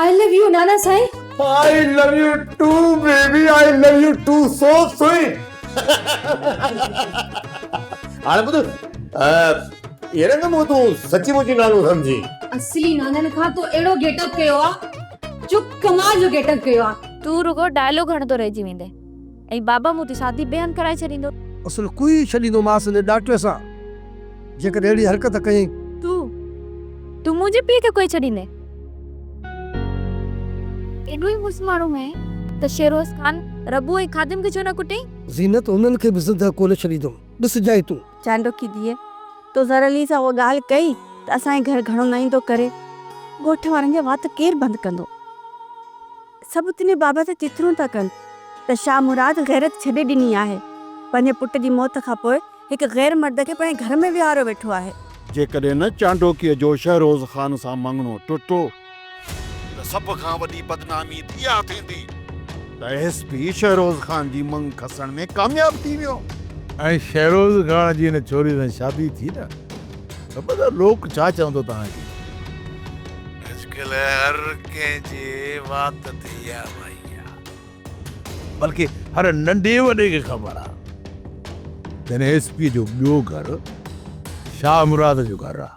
I love U नाना साईं। I love you too, baby. I love you too. So sweet. हाणे ॿुध एरंग मूं तूं सची मुची नालो समझी असली नानन खां तो एड़ो गेटअप कयो आ जो कमाल जो गेटअप कयो आ। तू रुगो डायलॉग हणंदो रहिजी वेंदे ऐं बाबा मूं शादी बयान कराए छॾींदो। असल कोई छॾींदो मांसि ने डॉक्टर सां जेकर अहिड़ी हरकत कई। तू मुंहिंजे पीउ खे कोई छॾींदे? एॾो ई मुस्माणो है त शेरोज खान रबू ऐं खादिम खे छो न कुटई? ज़ीनत उन्हनि खे बि ज़िंदा कोन छॾींदुमि। ॾिस जाए तूं चांडो की दिए तो ज़रली सां उहा ॻाल्हि कई त असांजे घर घणो न ईंदो करे। ॻोठ वारनि जा वात केरु बंदि कंदो? सभु तुंहिंजे बाबा ते चिथरूं था कनि त शाह मुराद गैरत छॾे ॾिनी आहे। पंहिंजे पुट जी मौत खां पोइ हिकु गैर मर्द खे पंहिंजे घर में विहारो वेठो आहे। जेकॾहिं न चांडोकीअ जो शहरोज़ खान सां मङणो टुटो त सभ खां वॾी बदनामी इहा थींदी त एसपी शहरोज़ खान जी मंग खसण में कामयाब थी वियो। ऐं शहरोज़ खान जी हिन छोरी सां शादी थी न ख़बर आहे लोक छा चवंदो तव्हांखे? अॼुकल्ह हर कंहिंजे वात ते इहा वई आहे। बल्कि हर नंढे वॾे खे ख़बर आहे त हिन एसपी जो ॿियो घर शाह मुराद जो घर आहे।